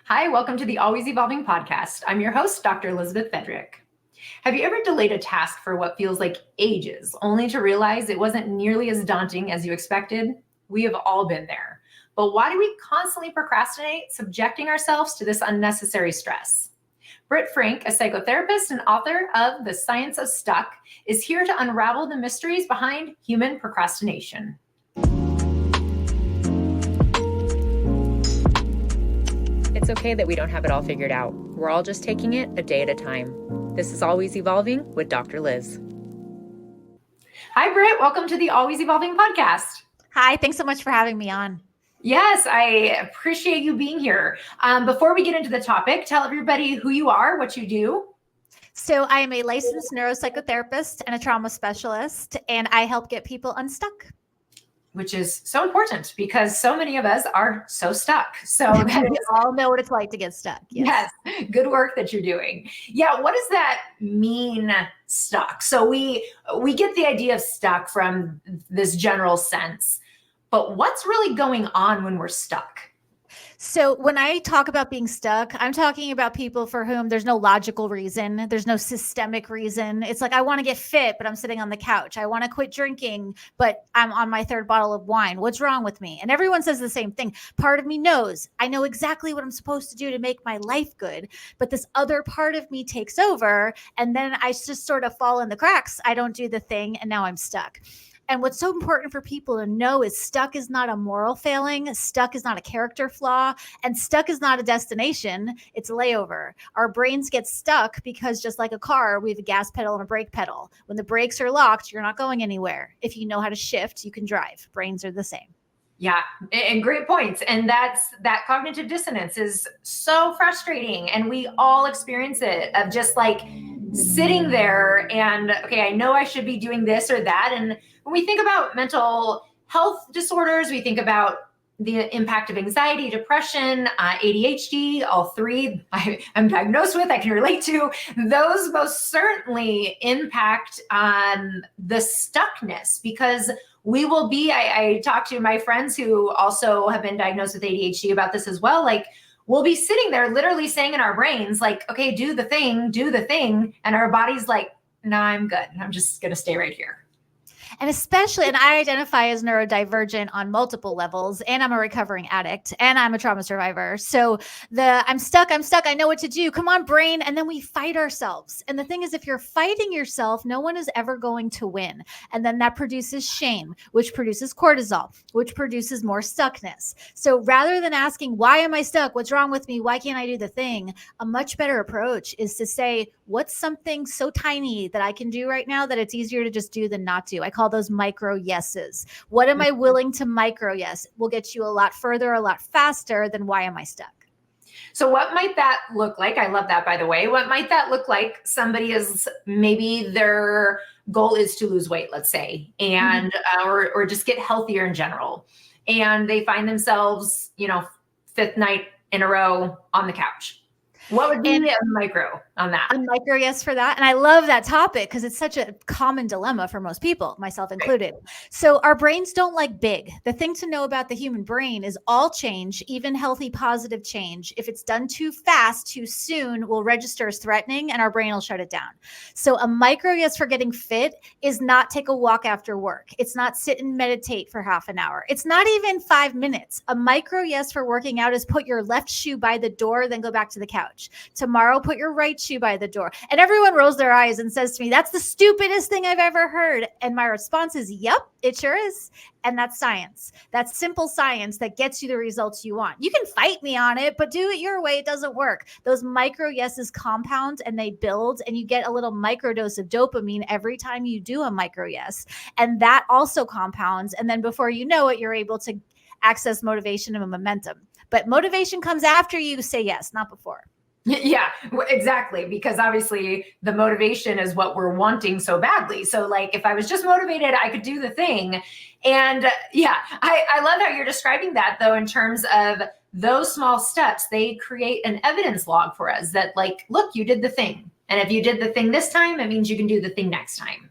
Hi, welcome to the Always Evolving podcast. I'm your host, Dr. Elizabeth Fedrick. Have you ever delayed a task for what feels like ages, only to realize it wasn't nearly as daunting as you expected? We have all been there. But why do we constantly procrastinate, subjecting ourselves to this unnecessary stress? Britt Frank, a psychotherapist and author of The Science of Stuck, is here to unravel the mysteries behind human procrastination. It's okay that we don't have it all figured out. We're all just taking it a day at a time. This is Always Evolving with Dr. Liz. Hi, Britt. Welcome to the Always Evolving podcast. Hi, thanks so much for having me on. Yes, I appreciate you being here. Before we get into the topic, tell everybody who you are, what you do. So I am a licensed neuropsychotherapist and a trauma specialist, and I help get people unstuck. Which is so important because so many of us are so stuck. So we all know what it's like to get stuck. Yes, good work that you're doing. Yeah, what does that mean, stuck? So we get the idea of stuck from this general sense, but what's really going on when we're stuck? So when I talk about being stuck, I'm talking about people for whom there's no logical reason. There's no systemic reason. It's like, I want to get fit, but I'm sitting on the couch. I want to quit drinking, but I'm on my third bottle of wine. What's wrong with me? And everyone says the same thing. Part of me knows, I know exactly what I'm supposed to do to make my life good, but this other part of me takes over. And then I just sort of fall in the cracks. I don't do the thing. And now I'm stuck. And what's so important for people to know is stuck is not a moral failing. Stuck is not a character flaw. And stuck is not a destination. It's a layover. Our brains get stuck because just like a car, we have a gas pedal and a brake pedal. When the brakes are locked, you're not going anywhere. If you know how to shift, you can drive. Brains are the same. Yeah, and great points. And that cognitive dissonance is so frustrating. And we all experience it of just like sitting there and, okay, I know I should be doing this or that. And when we think about mental health disorders, we think about the impact of anxiety, depression, ADHD, all three I'm diagnosed with, I can relate to. Those most certainly impact the stuckness because we will be, I talk to my friends who also have been diagnosed with ADHD about this as well. Like, we'll be sitting there literally saying in our brains, like, okay, do the thing. And our body's like, nah, I'm good. I'm just going to stay right here. And especially, and I identify as neurodivergent on multiple levels, and I'm a recovering addict, and I'm a trauma survivor. So I'm stuck, I know what to do. Come on, brain. And then we fight ourselves. And the thing is, if you're fighting yourself, no one is ever going to win. And then that produces shame, which produces cortisol, which produces more stuckness. So rather than asking, why am I stuck? What's wrong with me? Why can't I do the thing? A much better approach is to say, what's something so tiny that I can do right now that it's easier to just do than not do? I call those micro yeses. What am I willing to micro yes? Will get you a lot further, a lot faster than why am I stuck? So what might that look like? I love that, by the way. What might that look like? Somebody is, maybe their goal is to lose weight, let's say, and or just get healthier in general. And they find themselves, fifth night in a row on the couch. What would be a micro on that? A micro yes for that. And I love that topic because it's such a common dilemma for most people, myself included. So our brains don't like big. The thing to know about the human brain is all change, even healthy, positive change, if it's done too fast, too soon, will register as threatening and our brain will shut it down. So a micro yes for getting fit is not take a walk after work. It's not sit and meditate for half an hour. It's not even 5 minutes. A micro yes for working out is put your left shoe by the door, then go back to the couch. Tomorrow, put your right shoe by the door. And everyone rolls their eyes and says to me, that's the stupidest thing I've ever heard. And my response is, yep, it sure is. And that's science. That's simple science that gets you the results you want. You can fight me on it, but do it your way. It doesn't work. Those micro yeses compound and they build, and you get a little microdose of dopamine every time you do a micro yes. And that also compounds. And then before you know it, you're able to access motivation and momentum. But motivation comes after you say yes, not before. Yeah, exactly. Because obviously the motivation is what we're wanting so badly. So like, if I was just motivated, I could do the thing. And I love how you're describing that though, in terms of those small steps, they create an evidence log for us that like, look, you did the thing. And if you did the thing this time, it means you can do the thing next time.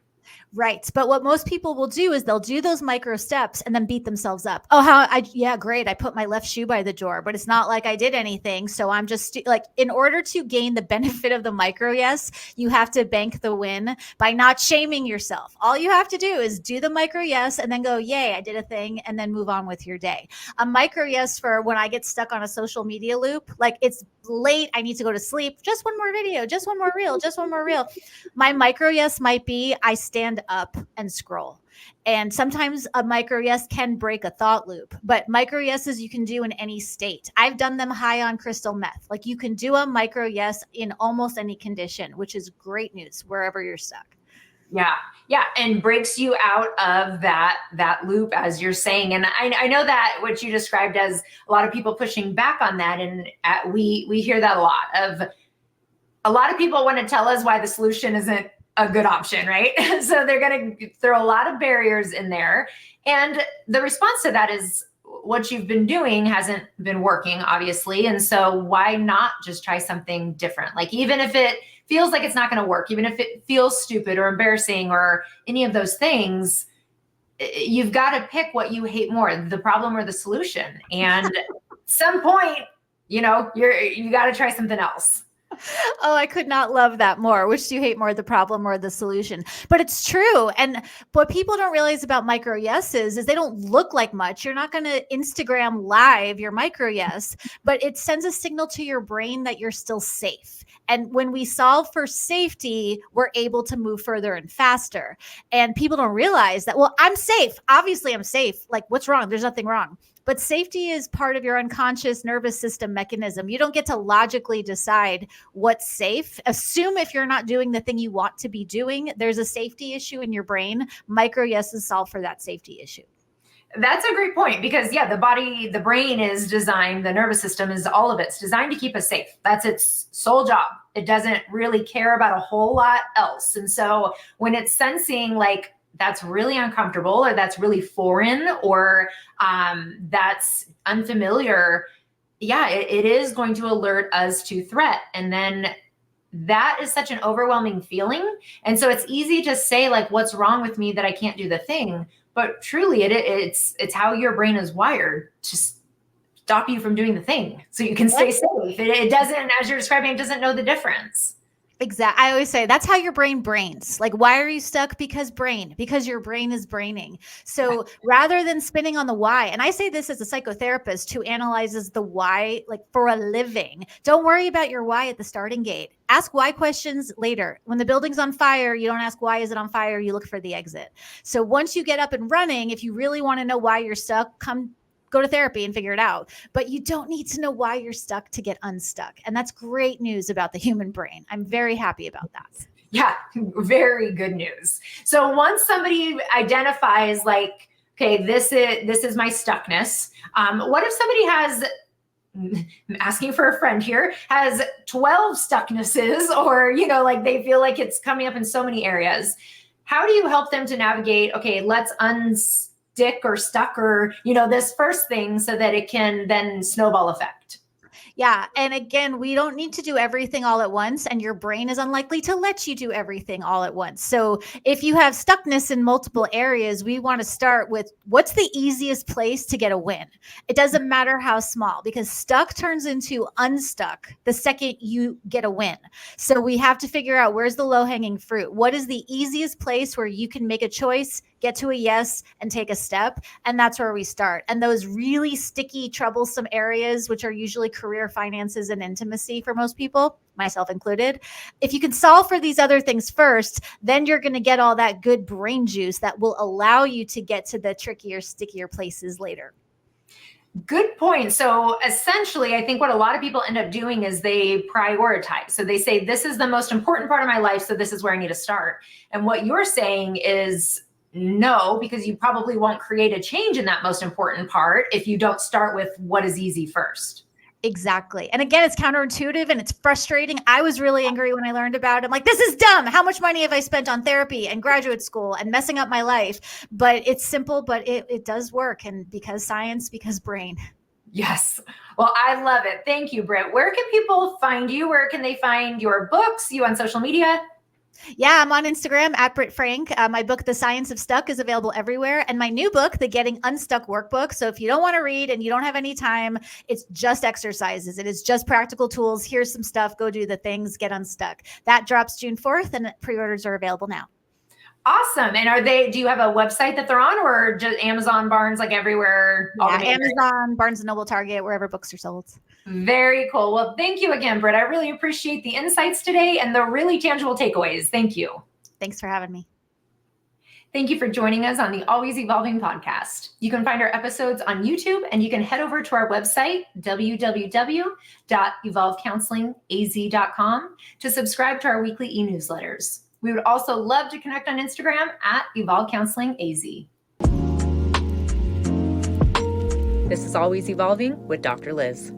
Right. But what most people will do is they'll do those micro steps and then beat themselves up. Yeah, great. I put my left shoe by the door, but it's not like I did anything. So I'm just like, in order to gain the benefit of the micro yes, you have to bank the win by not shaming yourself. All you have to do is do the micro yes and then go, yay, I did a thing, and then move on with your day. A micro yes for when I get stuck on a social media loop, like it's late, I need to go to sleep. Just one more video, just one more reel, just one more reel. My micro yes might be I stand up and scroll. And sometimes a micro yes can break a thought loop, but micro yeses you can do in any state. I've done them high on crystal meth. Like you can do a micro yes in almost any condition, which is great news wherever you're stuck. Yeah. Yeah. And breaks you out of that loop, as you're saying. And I know that what you described as a lot of people pushing back on that. And we hear that a lot of people want to tell us why the solution isn't a good option, right? So they're going to throw a lot of barriers in there. And the response to that is what you've been doing hasn't been working, obviously. And so why not just try something different? Like, even if it feels like it's not going to work, even if it feels stupid or embarrassing or any of those things, you've got to pick what you hate more, the problem or the solution. And at some point, you got to try something else. Oh, I could not love that more. Which do you hate more, the problem or the solution? But it's true. And what people don't realize about micro yeses is they don't look like much. You're not going to Instagram live your micro yes, but it sends a signal to your brain that you're still safe. And when we solve for safety, we're able to move further and faster. And people don't realize that, well, I'm safe. Obviously, I'm safe. Like, what's wrong? There's nothing wrong. But safety is part of your unconscious nervous system mechanism. You don't get to logically decide what's safe. Assume if you're not doing the thing you want to be doing, there's a safety issue in your brain. Micro yeses solve for that safety issue. That's a great point, because the brain is designed, the nervous system is all of it's designed to keep us safe. That's its sole job. It doesn't really care about a whole lot else. And so when it's sensing like that's really uncomfortable or that's really foreign or that's unfamiliar, it is going to alert us to threat. And then that is such an overwhelming feeling. And so it's easy to say like, what's wrong with me that I can't do the thing? But truly it's how your brain is wired to stop you from doing the thing so you can stay safe. It doesn't, as you're describing, it doesn't know the difference. Exactly. I always say that's how your brain brains. Like, why are you stuck? Because your brain is braining. So rather than spinning on the why, and I say this as a psychotherapist who analyzes the why, like for a living, don't worry about your why at the starting gate. Ask why questions later. When the building's on fire, you don't ask why is it on fire? You look for the exit. So once you get up and running, if you really want to know why you're stuck, go to therapy and figure it out. But you don't need to know why you're stuck to get unstuck. And that's great news about the human brain. I'm very happy about that. Yeah, very good news. So once somebody identifies like, okay, this is my stuckness. What if somebody has, I'm asking for a friend here, has 12 stucknesses, or, like they feel like it's coming up in so many areas. How do you help them to navigate, okay, let's unstick or stuck or, this first thing so that it can then snowball effect? Yeah. And again, we don't need to do everything all at once, and your brain is unlikely to let you do everything all at once. So if you have stuckness in multiple areas, we want to start with what's the easiest place to get a win. It doesn't matter how small, because stuck turns into unstuck the second you get a win. So we have to figure out where's the low-hanging fruit. What is the easiest place where you can make a choice, get to a yes, and take a step? And that's where we start. And those really sticky, troublesome areas, which are usually career, finances, and intimacy for most people, myself included, if you can solve for these other things first, then you're going to get all that good brain juice that will allow you to get to the trickier, stickier places later. Good point. So essentially, I think what a lot of people end up doing is they prioritize. So they say, this is the most important part of my life, so this is where I need to start. And what you're saying is no, because you probably won't create a change in that most important part if you don't start with what is easy first. Exactly. And again, it's counterintuitive and it's frustrating. I was really angry when I learned about it. I'm like, this is dumb. How much money have I spent on therapy and graduate school and messing up my life? But it's simple, but it does work. And because science, because brain. Yes. Well, I love it. Thank you, Britt. Where can people find you? Where can they find your books, you on social media? Yeah, I'm on Instagram at Britt Frank. My book, The Science of Stuck, is available everywhere. And my new book, The Getting Unstuck Workbook. So if you don't want to read and you don't have any time, it's just exercises. It is just practical tools. Here's some stuff. Go do the things, get unstuck. That drops June 4th and pre-orders are available now. Awesome. And do you have a website that they're on, or just Amazon, Barnes, like everywhere? Yeah, Amazon, Barnes & Noble, Target, wherever books are sold. Very cool. Well, thank you again, Britt. I really appreciate the insights today and the really tangible takeaways. Thank you. Thanks for having me. Thank you for joining us on the Always Evolving podcast. You can find our episodes on YouTube, and you can head over to our website, www.evolvecounselingaz.com, to subscribe to our weekly e-newsletters. We would also love to connect on Instagram at Evolve Counseling AZ. This is Always Evolving with Dr. Liz.